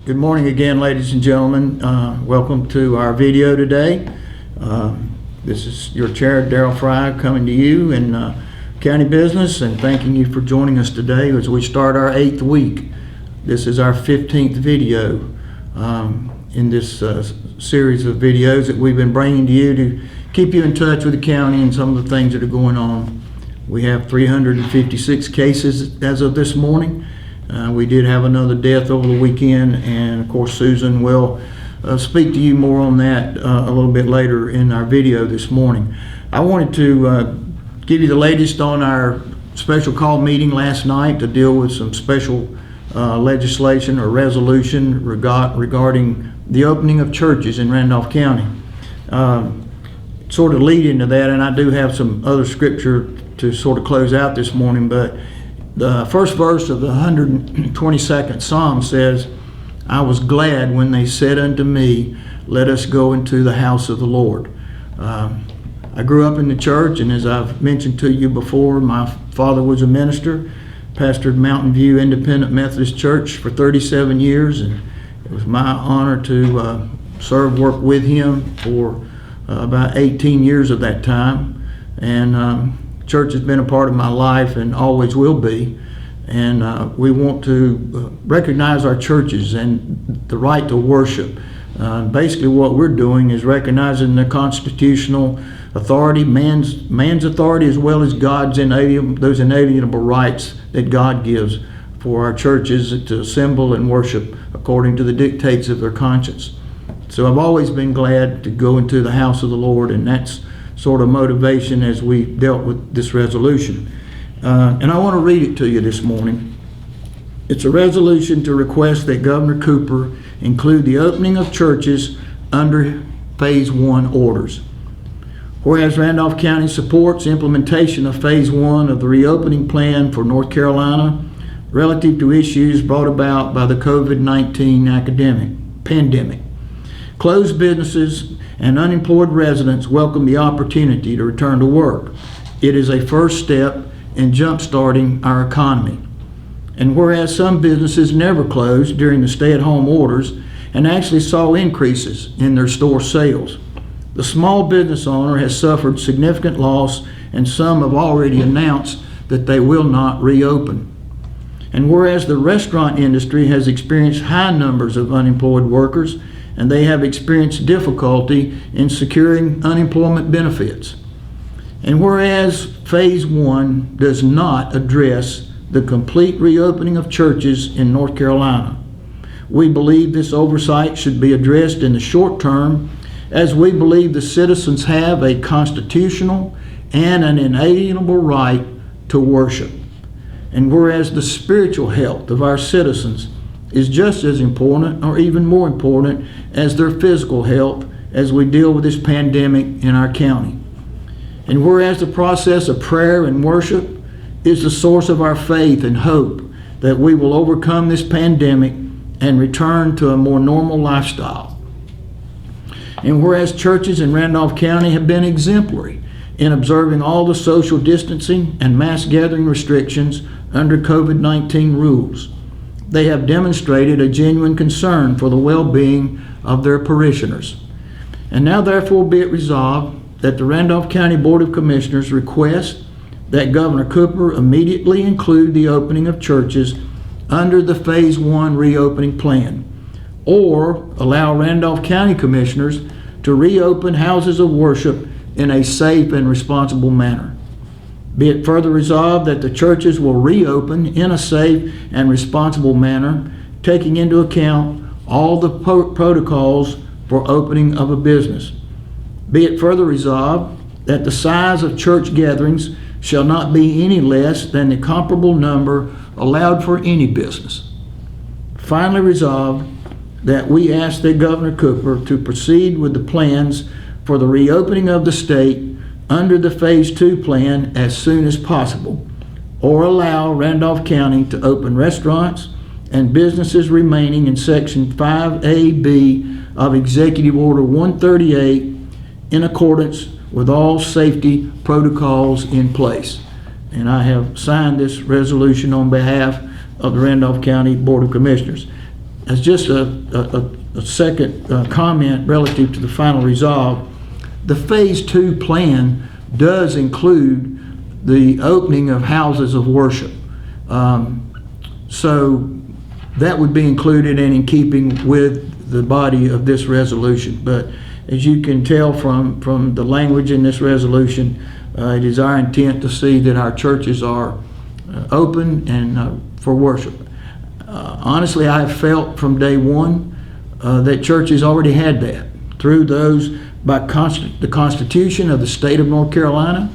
Good morning again, ladies and gentlemen. Welcome to our video today. This is your chair, Darrell Fry, coming to you in county business and thanking you for joining us today as we start our 8th week. This is our 15th video in this series of videos that we've been bringing to you to keep you in touch with the county and some of the things that are going on. We have 356 cases as of this morning. We did have another death over the weekend, and of course Susan will speak to you more on that a little bit later in our video this morning. I wanted to give you the latest on our special call meeting last night to deal with some special legislation or resolution regarding the opening of churches in Randolph County. Sort of lead into that, and I do have some other scripture to sort of close out this morning, but the first verse of the 122nd Psalm says, "I was glad when they said unto me, let us go into the house of the Lord." I grew up in the church, and as I've mentioned to you before, my father was a minister, pastored Mountain View Independent Methodist Church for 37 years, and it was my honor to work with him for about 18 years of that time. And church has been a part of my life and always will be, and we want to recognize our churches and the right to worship. Basically what we're doing is recognizing the constitutional authority, man's authority, as well as God's those inalienable rights that God gives for our churches to assemble and worship according to the dictates of their conscience. So I've always been glad to go into the house of the Lord, and that's sort of motivation as we dealt with this resolution. And I want to read it to you this morning. It's a resolution to request that Governor Cooper include the opening of churches under Phase 1 orders. Whereas Randolph County supports implementation of Phase 1 of the reopening plan for North Carolina relative to issues brought about by the COVID-19 pandemic. Closed businesses and unemployed residents welcome the opportunity to return to work. It is a first step in jump-starting our economy. And whereas some businesses never closed during the stay-at-home orders and actually saw increases in their store sales, the small business owner has suffered significant loss, and some have already announced that they will not reopen. And whereas the restaurant industry has experienced high numbers of unemployed workers, and they have experienced difficulty in securing unemployment benefits. And whereas Phase 1 does not address the complete reopening of churches in North Carolina, we believe this oversight should be addressed in the short term, as we believe the citizens have a constitutional and an inalienable right to worship. And whereas the spiritual health of our citizens is just as important, or even more important, as their physical health as we deal with this pandemic in our county. And whereas the process of prayer and worship is the source of our faith and hope that we will overcome this pandemic and return to a more normal lifestyle. And whereas churches in Randolph County have been exemplary in observing all the social distancing and mass gathering restrictions under COVID-19 rules, they have demonstrated a genuine concern for the well-being of their parishioners. And now therefore be it resolved that the Randolph County Board of Commissioners request that Governor Cooper immediately include the opening of churches under the Phase 1 reopening plan, or allow Randolph County Commissioners to reopen houses of worship in a safe and responsible manner. Be it further resolved that the churches will reopen in a safe and responsible manner, taking into account all the protocols for opening of a business. Be it further resolved that the size of church gatherings shall not be any less than the comparable number allowed for any business. Finally resolved that we ask that Governor Cooper to proceed with the plans for the reopening of the state under the Phase 2 plan as soon as possible, or allow Randolph County to open restaurants and businesses remaining in Section 5AB of Executive Order 138 in accordance with all safety protocols in place. And I have signed this resolution on behalf of the Randolph County Board of Commissioners. as just a second comment relative to the final resolve, the Phase 2 plan does include the opening of houses of worship. So that would be included and in keeping with the body of this resolution. But as you can tell from the language in this resolution, it is our intent to see that our churches are open and for worship. Honestly, I have felt from day one that churches already had that through those by the Constitution of the state of North Carolina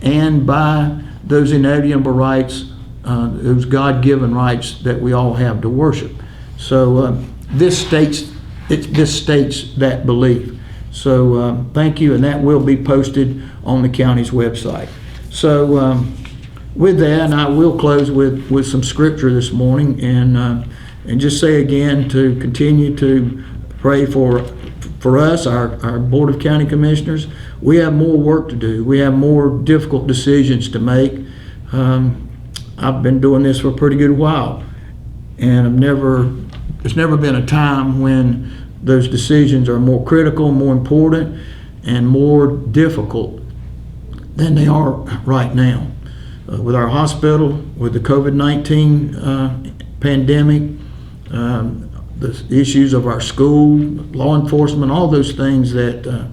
and by those inalienable rights, those God-given rights that we all have to worship. So this states that belief. So thank you, and that will be posted on the county's website. So with that, I will close with some scripture this morning, and just say again to continue to pray for us, our Board of County Commissioners. We have more work to do. We have more difficult decisions to make. I've been doing this for a pretty good while, and there's never been a time when those decisions are more critical, more important, and more difficult than they are right now. With our hospital, with the COVID-19 pandemic, the issues of our school, law enforcement, all those things that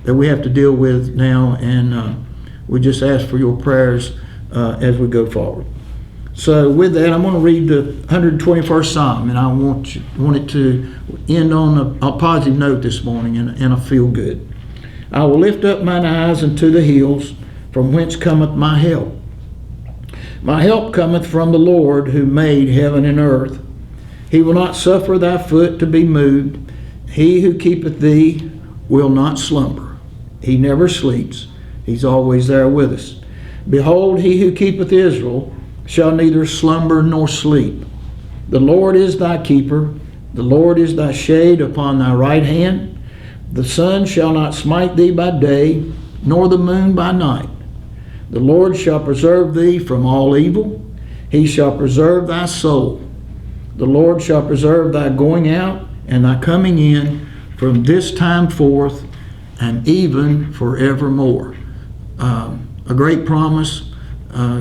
we have to deal with now, and we just ask for your prayers as we go forward. So with that, I'm going to read the 121st Psalm, and I want it to end on a positive note this morning, and I feel good. I will lift up mine eyes unto the hills, from whence cometh my help. My help cometh from the Lord, who made heaven and earth. He will not suffer thy foot to be moved. He who keepeth thee will not slumber. He never sleeps. He's always there with us. Behold, he who keepeth Israel shall neither slumber nor sleep. The Lord is thy keeper. The Lord is thy shade upon thy right hand. The sun shall not smite thee by day, nor the moon by night. The Lord shall preserve thee from all evil. He shall preserve thy soul. The Lord shall preserve thy going out and thy coming in from this time forth and even forevermore. A great promise,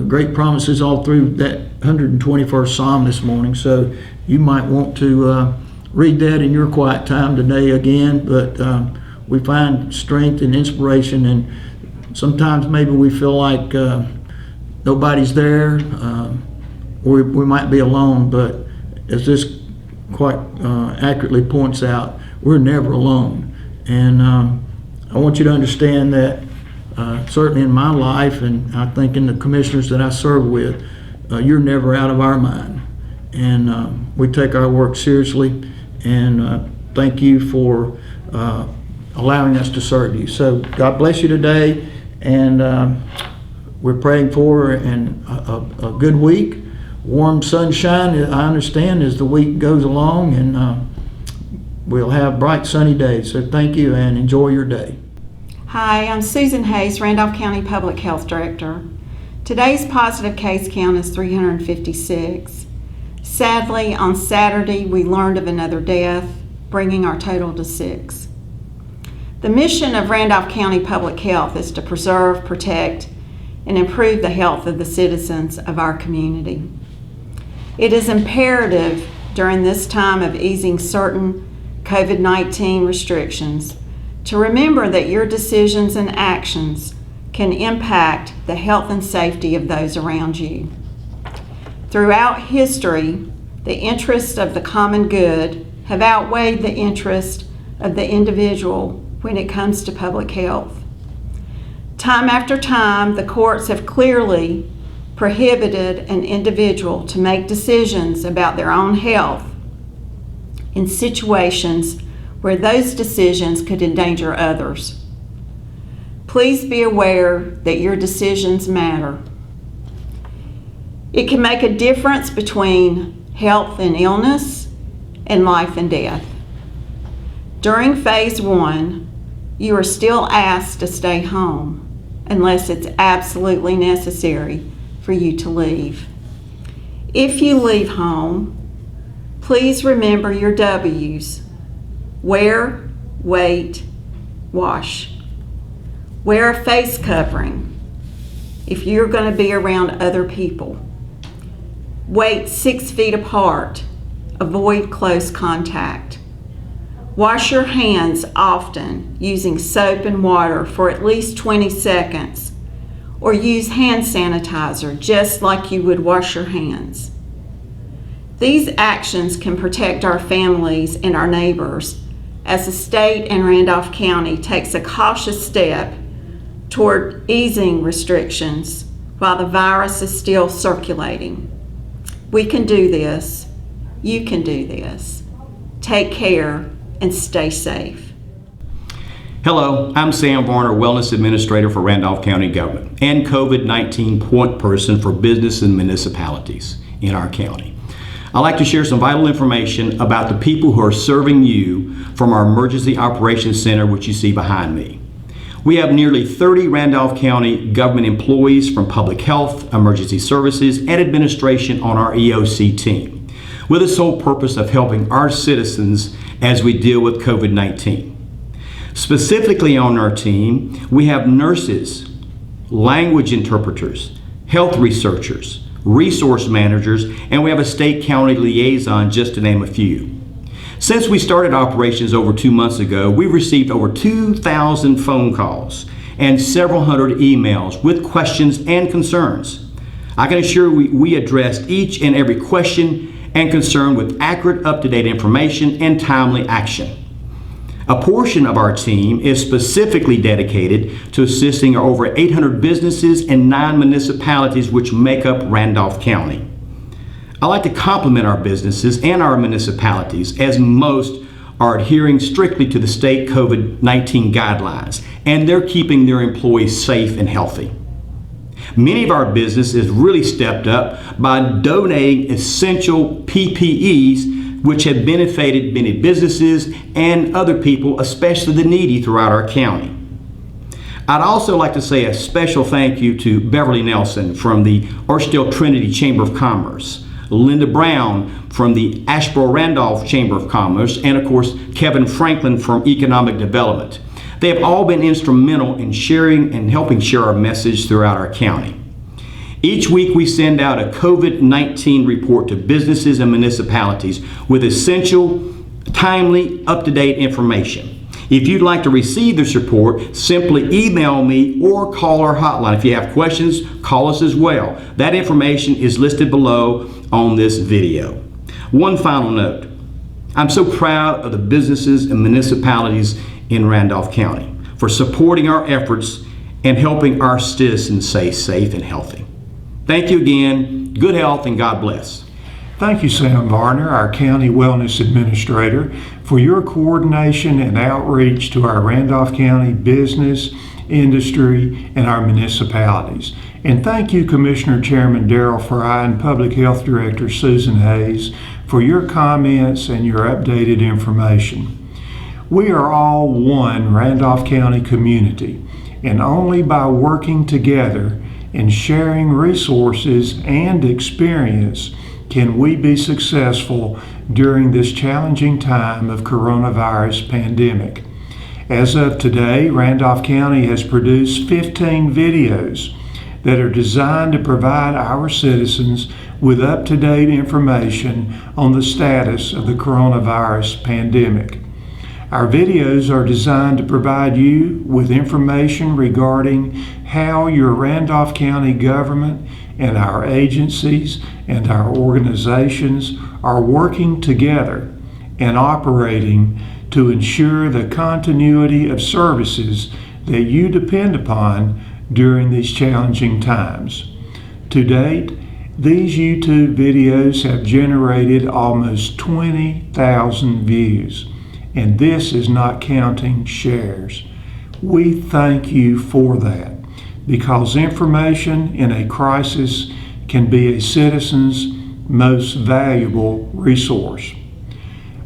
great promises all through that 121st Psalm this morning. So you might want to read that in your quiet time today again, but we find strength and inspiration, and sometimes maybe we feel like nobody's there, or we might be alone, but as this quite accurately points out, we're never alone. And I want you to understand that certainly in my life, and I think in the commissioners that I serve with, you're never out of our mind. And we take our work seriously, and thank you for allowing us to serve you. So God bless you today, and we're praying for a good week. Warm sunshine, I understand, as the week goes along, and we'll have bright sunny days. So thank you and enjoy your day. Hi, I'm Susan Hayes, Randolph County Public Health Director. Today's positive case count is 356. Sadly, on Saturday, we learned of another death, bringing our total to 6. The mission of Randolph County Public Health is to preserve, protect, and improve the health of the citizens of our community. It is imperative during this time of easing certain COVID-19 restrictions to remember that your decisions and actions can impact the health and safety of those around you. Throughout history, the interests of the common good have outweighed the interest of the individual when it comes to public health. Time after time, the courts have clearly prohibited an individual to make decisions about their own health in situations where those decisions could endanger others. Please be aware that your decisions matter. It can make a difference between health and illness and life and death. During phase 1, you are still asked to stay home unless it's absolutely necessary for you to leave. If you leave home, Please remember your W's. Wear, wait, wash. Wear a face covering if you're going to be around other people. Wait 6 feet apart. Avoid close contact. Wash your hands often using soap and water for at least 20 seconds, or use hand sanitizer just like you would wash your hands. These actions can protect our families and our neighbors as the state and Randolph County takes a cautious step toward easing restrictions while the virus is still circulating. We can do this. You can do this. Take care and stay safe. Hello, I'm Sam Varner, Wellness Administrator for Randolph County Government and COVID-19 point person for business and municipalities in our county. I'd like to share some vital information about the people who are serving you from our Emergency Operations Center, which you see behind me. We have nearly 30 Randolph County government employees from public health, emergency services, and administration on our EOC team, with the sole purpose of helping our citizens as we deal with COVID-19. Specifically on our team, we have nurses, language interpreters, health researchers, resource managers, and we have a state-county liaison, just to name a few. Since we started operations over 2 months ago, we've received over 2,000 phone calls and several hundred emails with questions and concerns. I can assure we addressed each and every question and concern with accurate, up-to-date information and timely action. A portion of our team is specifically dedicated to assisting our over 800 businesses and 9 municipalities which make up Randolph County. I like to compliment our businesses and our municipalities, as most are adhering strictly to the state COVID-19 guidelines, and they're keeping their employees safe and healthy. Many of our businesses really stepped up by donating essential PPEs, which have benefited many businesses and other people, especially the needy throughout our county. I'd also like to say a special thank you to Beverly Nelson from the Archdale Trinity Chamber of Commerce, Linda Brown from the Asheboro Randolph Chamber of Commerce, and of course Kevin Franklin from Economic Development. They have all been instrumental in sharing and helping share our message throughout our county. Each week we send out a COVID-19 report to businesses and municipalities with essential, timely, up-to-date information. If you'd like to receive this report, simply email me or call our hotline. If you have questions, call us as well. That information is listed below on this video. One final note. I'm so proud of the businesses and municipalities in Randolph County for supporting our efforts and helping our citizens stay safe and healthy. Thank you again. Good health and God bless. Thank you, Sam Varner, our County Wellness Administrator, for your coordination and outreach to our Randolph County business, industry, and our municipalities. And thank you, Commissioner Chairman Darrell Fry and Public Health Director Susan Hayes, for your comments and your updated information. We are all one Randolph County community, and only by working together and sharing resources and experience can we be successful during this challenging time of coronavirus pandemic. As of today, Randolph County has produced 15 videos that are designed to provide our citizens with up-to-date information on the status of the coronavirus pandemic. Our videos are designed to provide you with information regarding how your Randolph County government and our agencies and our organizations are working together and operating to ensure the continuity of services that you depend upon during these challenging times. To date, these YouTube videos have generated almost 20,000 views, and this is not counting shares. We thank you for that, because information in a crisis can be a citizen's most valuable resource.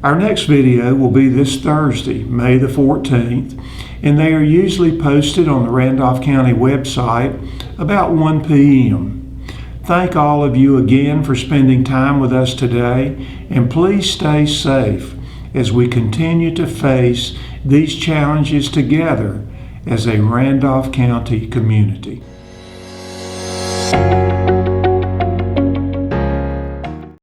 Our next video will be this Thursday, May the 14th, and they are usually posted on the Randolph County website about 1 p.m. thank all of you again for spending time with us today, and please stay safe as we continue to face these challenges together as a Randolph County community.